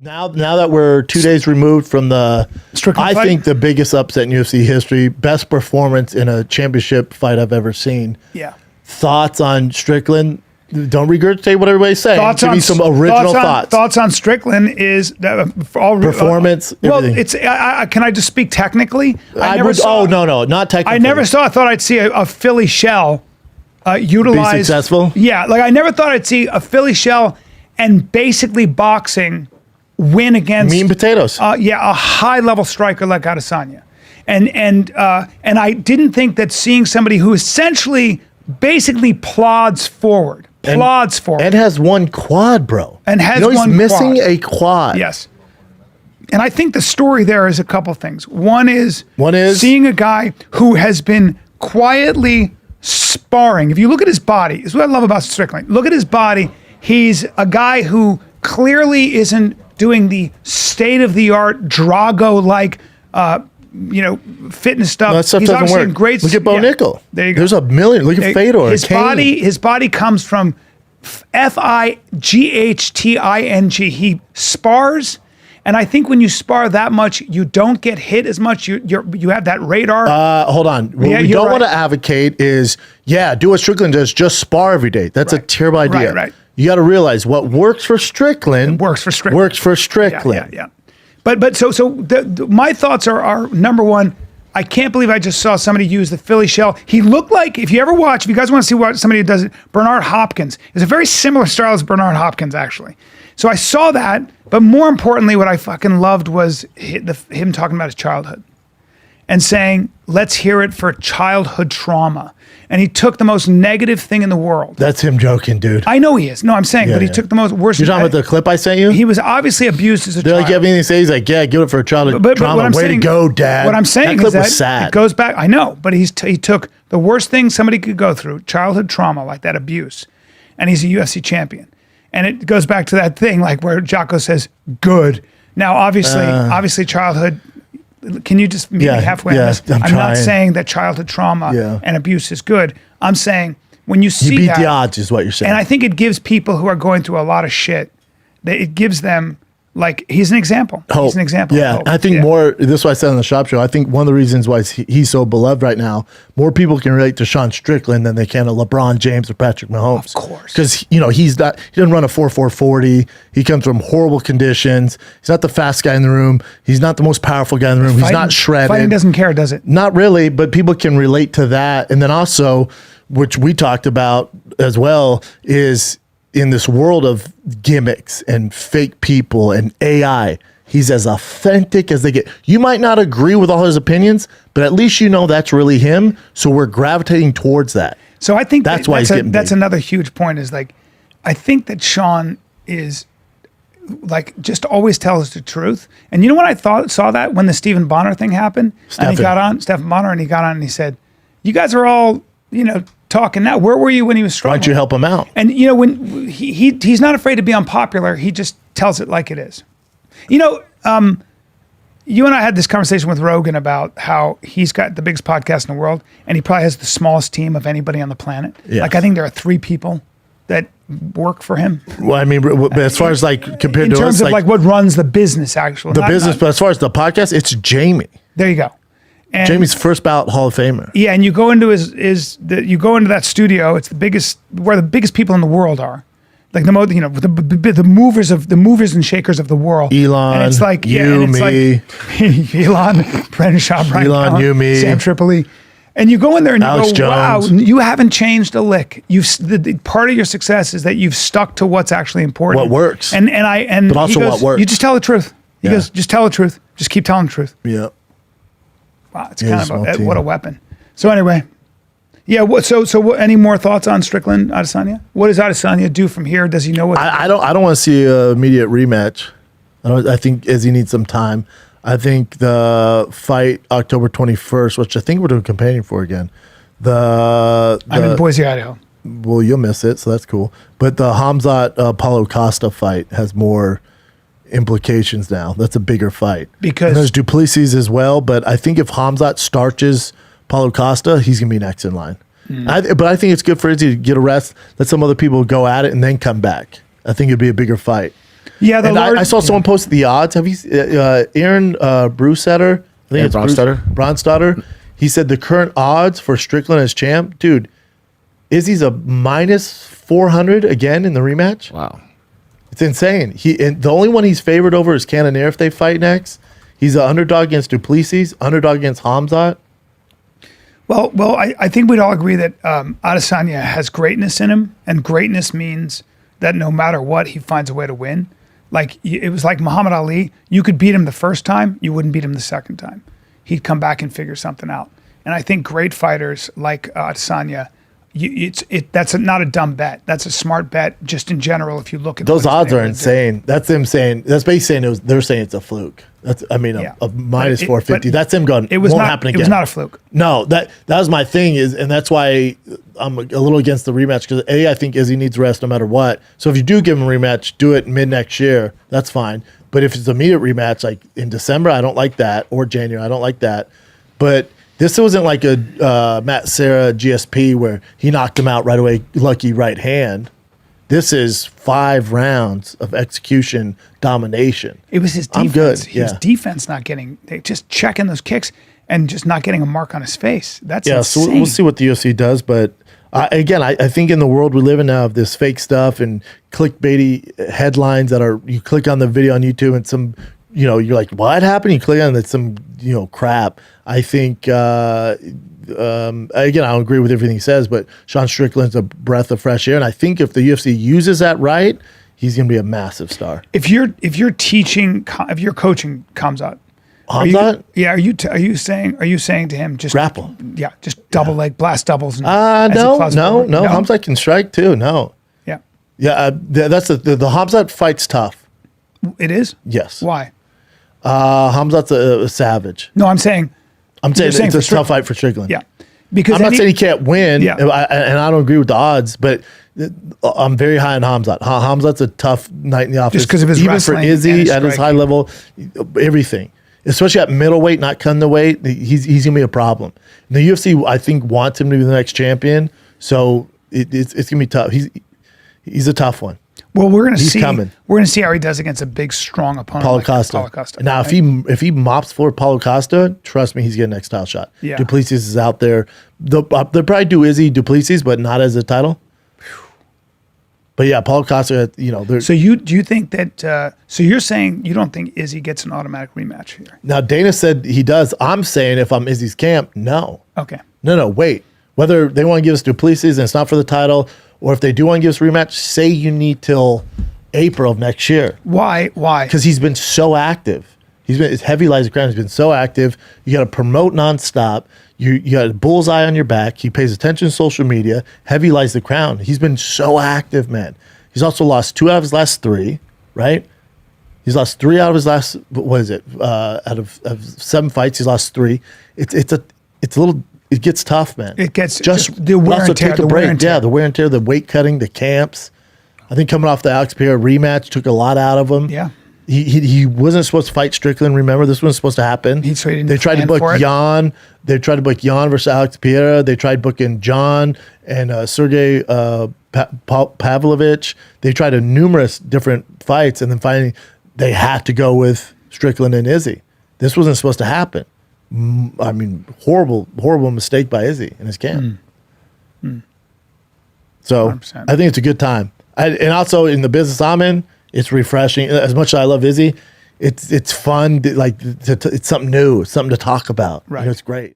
Now that we're 2 days removed from the Strickland fight? I think the biggest upset in UFC history, best performance in a championship fight I've ever seen. Yeah. Thoughts on Strickland? Don't regurgitate what everybody's saying. Give me some original thoughts. Thoughts on Strickland is for all performance. Well, it's. Can I just speak technically? No, not technically. I never thought I'd see a Philly shell utilized. Be successful. Yeah, like I never thought I'd see a Philly shell and basically boxing win against meat and potatoes. A high level striker like Adesanya, and I didn't think that seeing somebody who essentially basically plods forward. And has one quad, bro. And has he's one missing a quad. Yes. And I think the story there is a couple things. One is seeing a guy who has been quietly sparring. If you look at his body, is what I love about Strickland. Look at his body. He's a guy who clearly isn't doing the state-of-the-art Drago-like fitness stuff. No, that stuff He's doesn't work. Great. Look at Bo Nickel. There you go. There's a million. Look at Fedor. His body comes from Fighting. He spars, and I think when you spar that much, you don't get hit as much. You have that radar. Hold on. What we don't want to advocate is do what Strickland does. Just spar every day. That's a terrible idea. Right. You got to realize what works for Strickland. Works for Strickland. Yeah. But my thoughts are number one, I can't believe I just saw somebody use the Philly shell. He looked like, if you guys want to see what somebody who does it, Bernard Hopkins. It's a very similar style as Bernard Hopkins, actually. So I saw that, but more importantly, what I fucking loved was him talking about his childhood and saying, let's hear it for childhood trauma. And he took the most negative thing in the world. That's him joking, dude. I know he is. No, I'm saying, but he took the most worst. You're talking about the clip I sent you? He was obviously abused as a child. Like, you have anything to say? He's like, give it for a childhood trauma. Way to go, Dad. What I'm saying that is that was sad. It goes back. I know, but he took the worst thing somebody could go through, childhood trauma like that, abuse, and he's a UFC champion. And it goes back to that thing, like where Jocko says, good. Now, obviously, childhood. Can you just meet me halfway on this? I'm not saying that childhood trauma and abuse is good. I'm saying when you see beat the odds is what you're saying. And I think it gives people who are going through a lot of shit, it gives them, like, he's an example. Hope. He's an example. Yeah, of hope. I think this is what I said on the Shop Show. I think one of the reasons why he's so beloved right now, more people can relate to Sean Strickland than they can to LeBron James or Patrick Mahomes. Of course. Because, he doesn't run a 4.40. He comes from horrible conditions. He's not the fast guy in the room. He's not the most powerful guy in the room. He's not shredded. Fighting doesn't care, does it? Not really, but people can relate to that. And then also, which we talked about as well, is in this world of gimmicks and fake people and AI, he's as authentic as they get. You might not agree with all his opinions, but at least that's really him. So we're gravitating towards that. So I think that's why he's getting big. That's another huge point is, like, I think that Sean is, like, just always tells the truth. And you know what I saw that when the Stephen Bonner thing happened? And he got on, Stephen Bonner, and he got on and he said, you guys are all, talking now. Where were you when he was struggling? Why don't you help him out? And when he's not afraid to be unpopular. He just tells it like it is. You and I had this conversation with Rogan about how he's got the biggest podcast in the world, and he probably has the smallest team of anybody on the planet. Yeah. Like, I think there are 3 people that work for him. Well, I mean, as far as compared to us, in terms of what runs the business, actually, but as far as the podcast, it's Jamie. There you go. And Jamie's first ballot Hall of Famer. Yeah, and you go into you go into that studio. It's where the biggest people in the world are, like the movers and shakers of the world. Elon, and it's like me, Elon, Brendan Shaw, Brian Elon, Callen, you, me, Sam Tripoli, and you go in there and Alex you go, Jones. wow, you haven't changed a lick. The part of your success is that you've stuck to what's actually important, what works, but also what works. You just tell the truth. He goes, just tell the truth. Just keep telling the truth. Yeah. Wow, it's kind of what a weapon. So anyway, so any more thoughts on Strickland, Adesanya? What does Adesanya do from here? Does he know what? I don't want to see an immediate rematch. I think he needs some time. I think the fight October 21st, which I think we're doing campaigning for again. I'm in Boise, Idaho. Well, you'll miss it, so that's cool. But the Hamzat Paulo Costa fight has more implications now. That's a bigger fight because there's Duplessis as well, but I think if Hamzat starches Paulo Costa, he's gonna be next in line. But I think it's good for Izzy to get a rest, let some other people go at it, and then come back. I think it'd be a bigger fight. Yeah, the and Lord- I saw someone post the odds. Have you Aaron Brustetter? I think it's Bronstetter. He said the current odds for Strickland as champ, dude. Izzy's a minus 400 again in the rematch. Wow. It's insane. The only one he's favored over is Cannonier if they fight next. He's an underdog against Duplessis, underdog against Hamzat. Well, I think we'd all agree that Adesanya has greatness in him, and greatness means that no matter what, he finds a way to win. Like it was like Muhammad Ali. You could beat him the first time, you wouldn't beat him the second time. He'd come back and figure something out. And I think great fighters like Adesanya, that's not a dumb bet. That's a smart bet, just in general. If you look at those odds are insane. That's them saying. That's basically saying they're saying it's a fluke. That's a minus 450. That's them going. It won't happen again. It was not a fluke. No, that was my thing and that's why I'm a little against the rematch because I think Izzy needs rest no matter what. So if you do give him a rematch, do it mid next year. That's fine. But if it's an immediate rematch, like in December, I don't like that, or January, I don't like that. But this wasn't like a Matt Serra GSP where he knocked him out right away, lucky right hand. This is 5 rounds of execution domination. It was his defense. I'm good. His defense not getting, just checking those kicks and just not getting a mark on his face. That's insane. So we'll see what the UFC does. But again, I think in the world we live in now of this fake stuff and clickbaity headlines that are, you click on the video on YouTube and some, you're like, what happened? You click on it, some, crap. I think, again, I don't agree with everything he says, but Sean Strickland's a breath of fresh air. And I think if the UFC uses that right, he's going to be a massive star. If you're coaching Khamzat, Hamzat? Are you saying to him just grapple? Yeah, just double leg blast doubles. No. Hamzat can strike too. No. Yeah. That's the Hamzat fight's tough. It is. Yes. Why? Hamzat's a savage. No, I'm saying it's a tough fight for Strickland. Yeah, because I'm not saying he can't win. Yeah. And I don't agree with the odds, but I'm very high on Hamzat. Hamzat's a tough night in the office. Just because of his wrestling. Even for Izzy at his high level, everything. Especially at middleweight, not cutting the weight, he's going to be a problem. And the UFC, I think, wants him to be the next champion, so it's going to be tough. He's a tough one. Well, we're going to see. Coming. We're going to see how he does against a big, strong opponent Paulo like Costa. Paulo Costa. Now, right? if he mops for Paulo Costa, trust me, he's getting next title shot. Yeah. Duplessis is out there. They'll probably do Izzy Duplessis, but not as a title. But yeah, Paulo Costa, So do you think that? So you're saying you don't think Izzy gets an automatic rematch here? Now Dana said he does. I'm saying if I'm Izzy's camp, no. Okay. No, wait. Whether they want to give us Duplessis and it's not for the title, or if they do want to give us a rematch, say you need till April of next year. Why? Because he's been so active. His heavy lies the crown. He's been so active. You got to promote nonstop. You got a bullseye on your back. He pays attention to social media. Heavy lies the crown. He's been so active, man. He's also lost 2 out of his last 3, right? He's lost 3 out of his last, out of 7 fights, he's lost 3. It's a little, it gets tough, man. It gets just the wear also and tear. take a break. Yeah, the wear and tear, the weight cutting, the camps. I think coming off the Alex Pereira rematch took a lot out of him. Yeah. He wasn't supposed to fight Strickland. Remember, this wasn't supposed to happen. They tried to book Jan. They tried to book Jan versus Alex Pereira. They tried booking John and Sergey Pavlovich. They tried numerous different fights, and then finally they had to go with Strickland and Izzy. This wasn't supposed to happen. I mean, horrible mistake by Izzy in his camp. So 100%. I think it's a good time. And also in the business I'm in, it's refreshing. As much as I love Izzy, it's fun. It's something new, something to talk about. Right. It's great.